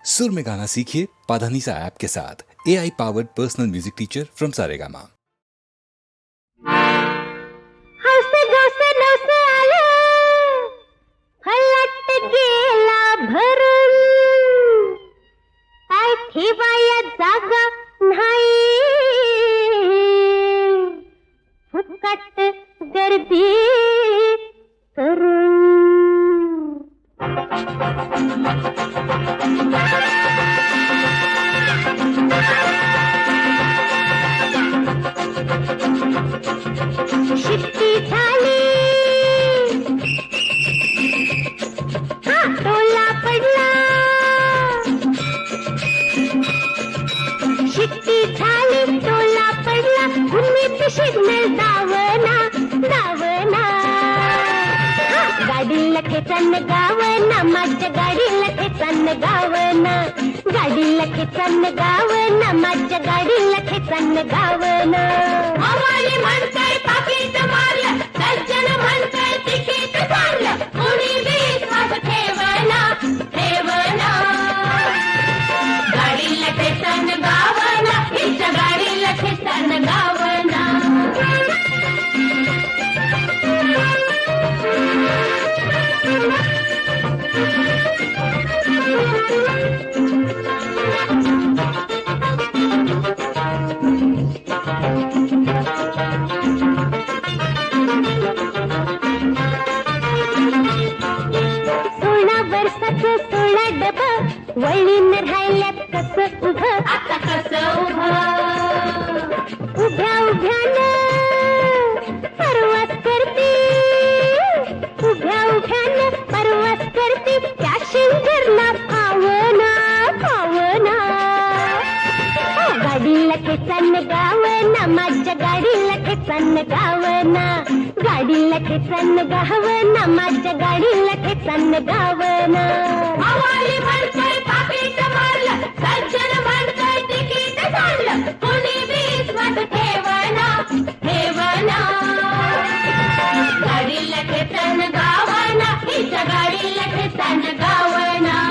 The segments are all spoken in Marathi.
सुर में गाना सीखिए पाधानीसा ऐप के साथ। AI powered personal music teacher from Saregama. हौसे गौसे नौसे आलं, फलाट गेला भरून, काय ठेवाया जागा नाही, फुकट गर्दी करून. शिट्टी झाली, हा टोला पडला. शिट्टी झाली, टोला पडला, भूमीत सिग्नल दावना दावना. गाडीला खेचन गावना, माझ्या गाडीला खेचन गावना. गाडीला खेचन गावना, माझ्या गाडीला खेचन गावना. हवाली म्हणताय पाकिट मारलं, सज्जन म्हणताय तिकीट काढलं, कोणी विश्वास ठेवना ठेवना. गाडीला खेचन गावना, हिच्या गाडीला खेचन गावना. सोळा डब वळीन राहिल्यात कसं उभं, आता कसं उभं. उभ्या उभ्यानं परवास करते, उभ्या उभ्यानं परवास करते, त्या शिंगरला पावना पावना. गाडीला खेचन गावना, माझ्या गाडीला खेचन गावना. गाडीला खेचन गावना, माझ्या गाडीला खेचन गावना. हवाली म्हणतोय पाकिट मारलं, सज्जन म्हणतोय तिकीट काढलं, कोणी विश्वास ठेवना ठेवना. गाडीला खेचन गावना, हिच्या गाडीला खेचन गावना.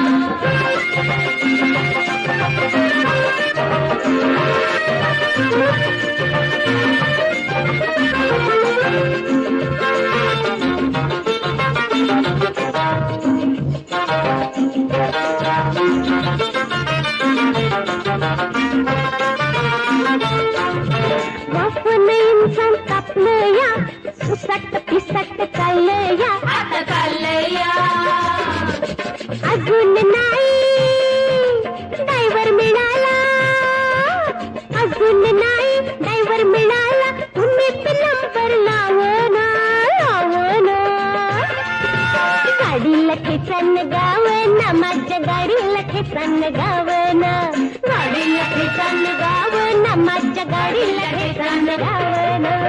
इंसान कापलं या, सुसट पिसट चाललं या, आता चाललं या. अजून नाही ड्रायव्हर मिळाला, अजून नाही ड्रायव्हर मिळाला, तुम्हीच नंबर लावना लावना. गाडीला खेचन गावना, माझ्या गाडीला खेचन गावना. गाडीला खेचन गावना, माझ्या गाडीला खेचन गावना.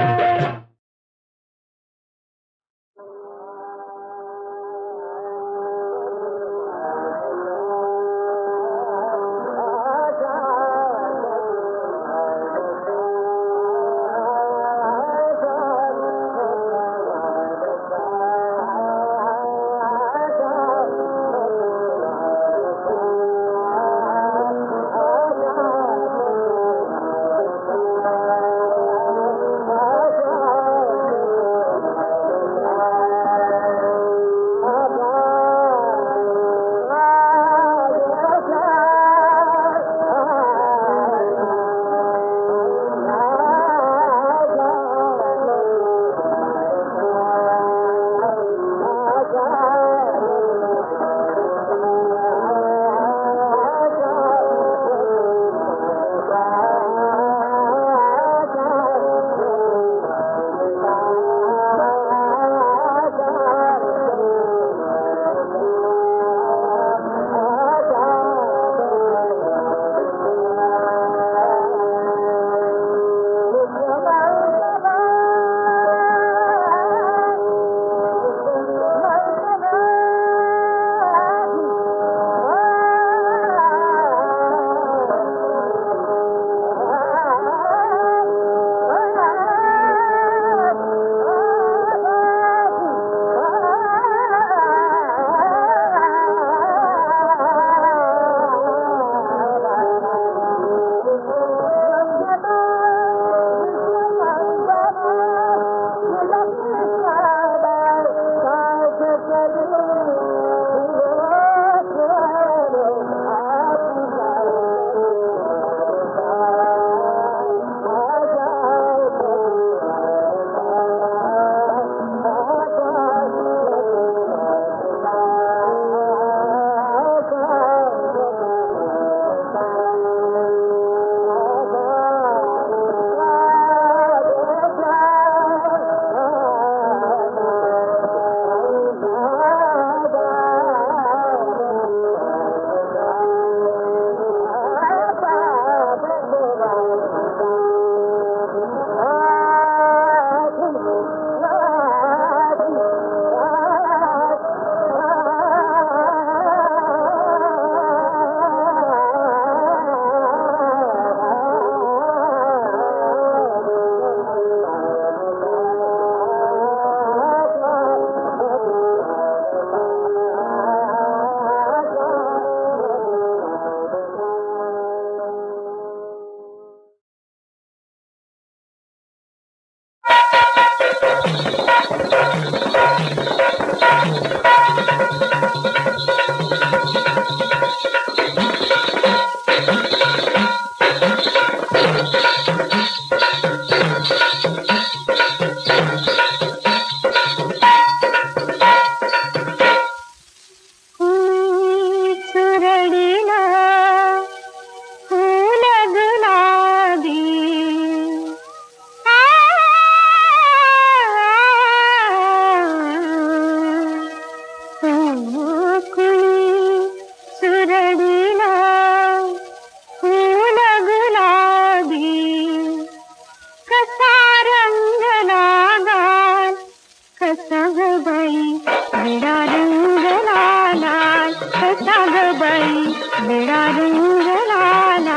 बाई विडा रंगलाला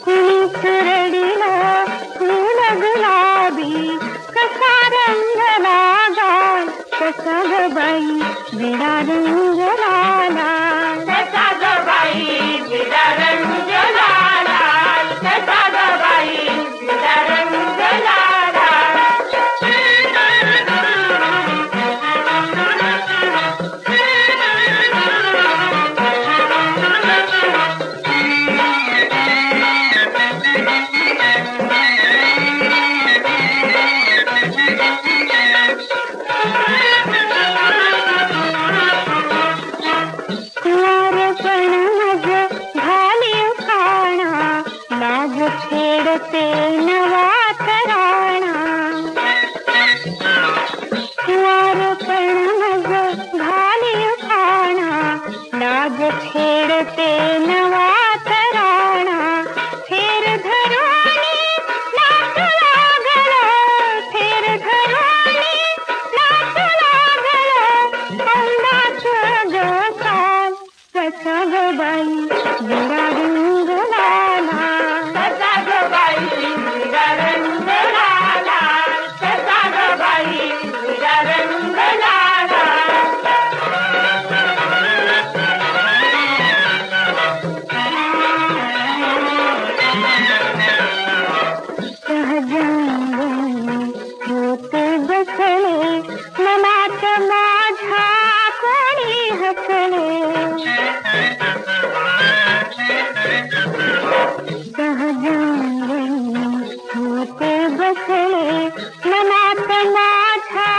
कुणीच रडिलं फूल गुलाबी कसा रंग लागाल कसा ग बाई विडा रंगलाला कसा ग बाई विडा रंगलाला कसा ग बाई विडा रंगलाला छेडते नवा तराणा कुवारपण मज घाली खाणा लाज छेडते नवा तराणा फेर धरोणी नाच लागल फेर धरोणी नाच लागल अंदाच गसाल कसा ग बाई विडा रंगलाला होते बसले मनात माझ्या कोणी हसले होते बसले मनात माझ्या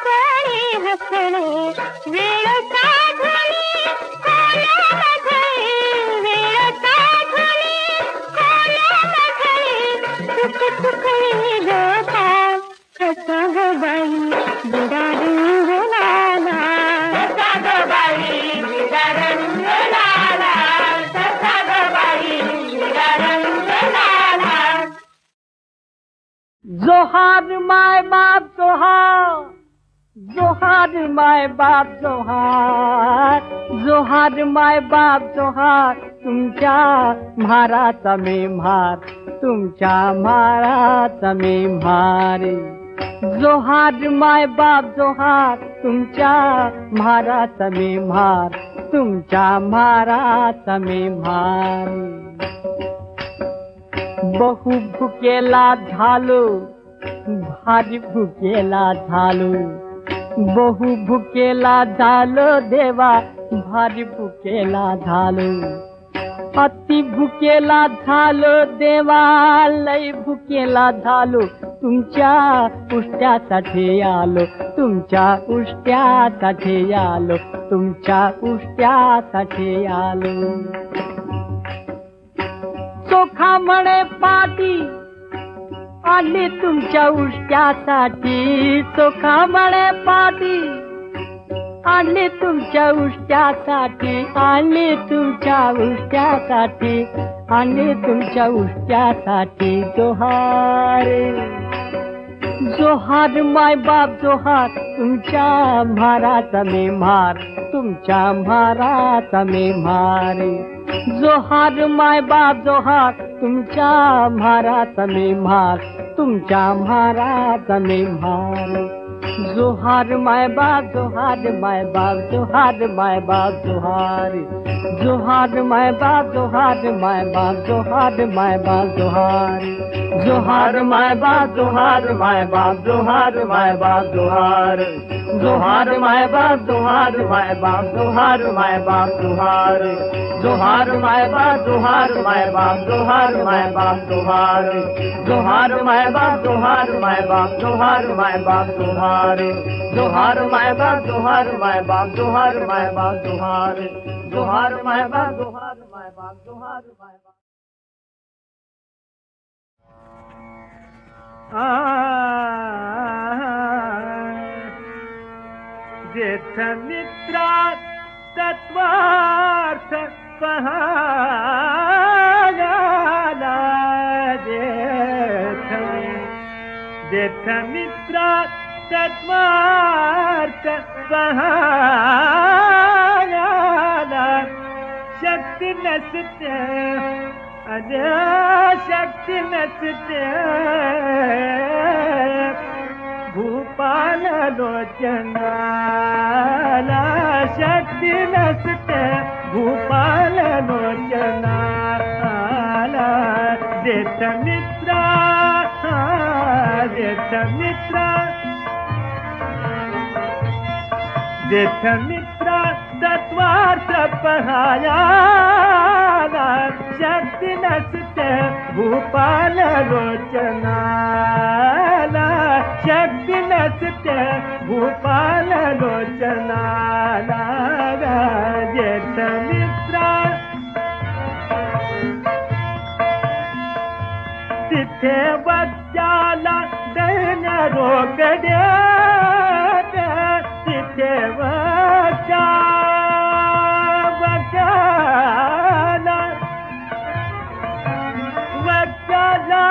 कोणी हसले वेळ साधली कोणामध्ये वेळ साधली कोणामध्ये चुक चुकली गोपाल कसा ग बाई विडा रंगलाला कसा ग बाई विडा रंगलाला कसा ग बाई विडा रंगलाला जोहार माय बाप जोहार जोहार माय बाप जोहार जोहार माय बाप जोहार तुमच्या म्हाराचा मी म्हार तुमच्या म्हाराचा मी म्हार जोहार माय बाप जोहार तुमच्या म्हाराचा मी म्हार तुमच्या म्हाराचा मी म्हार बहु भुकेला झालो भारी भुकेला झालो बहु भुकेला झालो देवा भारी भुकेला झालो अति भुकेला झालो देवा लय भुकेला झालो तुमच्या उष्ट्यासाठी आलो तुमच्या उष्ट्यासाठी आलो तुमच्या उष्ट्यासाठी आलो चोखा म्हणे पाटी आली तुमच्या उष्ट्यासाठी चोखा म्हणे पाटी आली तुमच्या उष्ट्यासाठी आली तुमच्या उष्ट्यासाठी आली तुमच्या उष्ट्यासाठी जोहार जोहार माय बाप जोहार तुमच्या म्हाराचा मी म्हार तुमच्या म्हाराचा मी म्हार जोहार माय बाप जोहार तुमच्या म्हाराचा मी म्हार तुमच्या म्हाराचा मी म्हार जोहार माय बाप जोहार माय बाप जोहार माय बाप जोहार जोहार माय बाप जोहार माय बाप जोहार माय बाप जोहार जोहार माय बाप जोहार माय बाप जोहार माय बाप जोहार जोहार माय बाप जोहार माय बाप जोहार माय बाप जोहार जोहार माय बाप जोहार माय बाप जोहार माय बाप जोहार जोहार माय बाप जोहार माय बाप जोहार माय बाप जोहार जोहार माय बाप जोहार माय बाप जोहार माय बाप जोहार जोहार माय बाप जोहार माय बाप जोहार माय बाप जेठ मित्रा तत्वार्थ पहागाला जेठ मित्रा तत्वार्थ पहागाला शक्ती नसते अरे शक्ती नसते भूपाल लोचनाला शक्ती नसते भूपाल लोचनाला जेठ मित्रा जेठ मित्रा जेठ मित्रा तत्वार्थ पहाया शक्ती नसते भूपाल लोचनाला शक्ती नसते भूपाल लोचनाला जेठ मित्रा तिथे बच्चाला दैन रोकड्या तिथे बच्चाला बच्चाला बच्चाला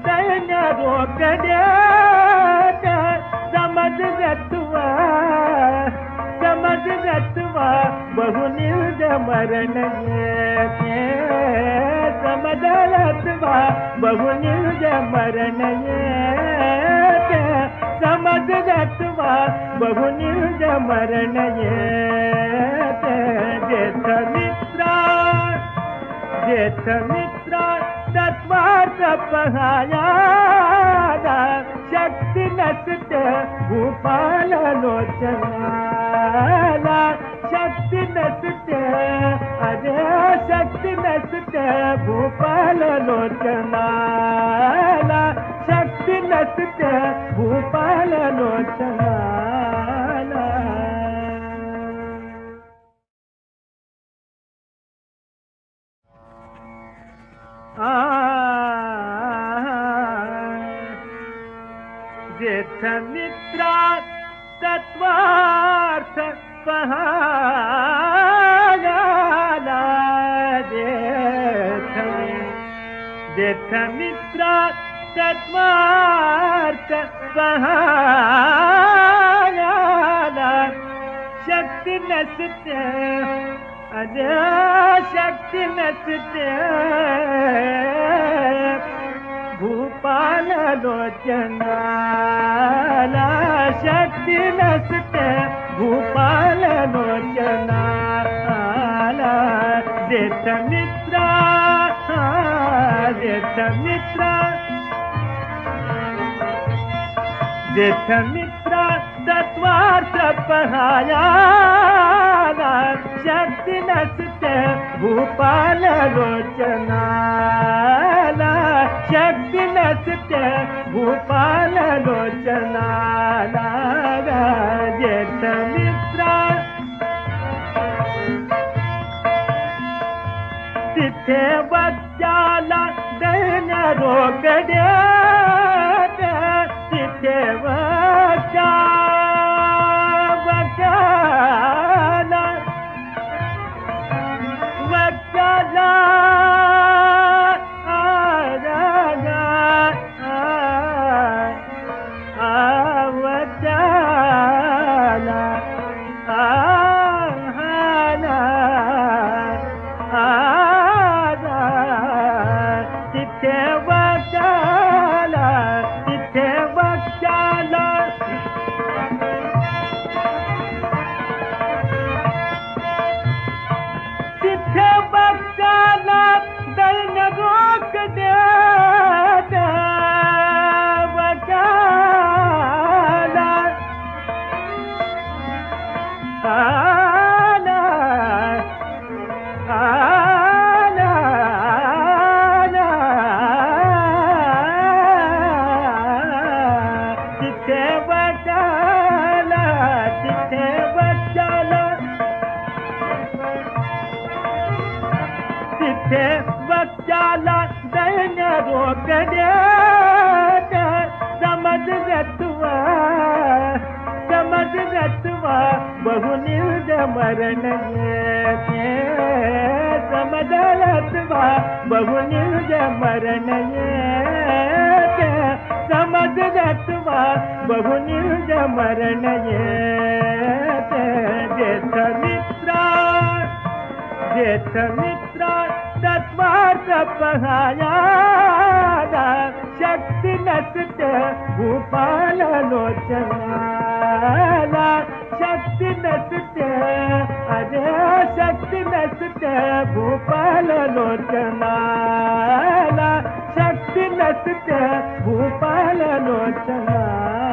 दैन रोकड्या समज रत्वा बहुनिर्ज मरण येते समज रत्वा बहुनिर्ज मरण येते समज रत्वा बहुनिर्ज मरण येते जेठ मित्रा तत्वार्थ पहाया शक्ती नसते भूपाल लोचनाला शक्ती नसते अरे शक्ती नसते भूपाल लोचनाला शक्ती नसते भूपाल लोचनाला जेठ मित्रा तत्वार्थ पहाया जेठ मित्रा तत्वार्थ पहाया शक्ती नसते अरे शक्ती नसते भूपाल लोचनाला शक्ती नसते भूपाल लोचनाला जेठ मित्रा जेठ मित्रा तत्वार्थ पहाया शक्ती नसते भूपाल लोचनाला शक्ती नसते भूपाल लोचनाला जेठ मित्रा तिथे बच्चाला दैन रोकड्या तिथे बच्चाला तिथे बच्चाला ते वक्त्याला दैन्य रोकड्या समज गत्वा बहुनिर्ज मरण येते समज गत्वा बहुनिर्ज मरण येते समज गत्वा बहुनिर्ज मरण येते जेठ मित्रा तत्वार्थ पहाया शक्ती नसते भूपाल लोचनाला शक्ती नसते अरे शक्ती नसते भूपाल लोचनाला शक्ती नसते भूपाल लोचना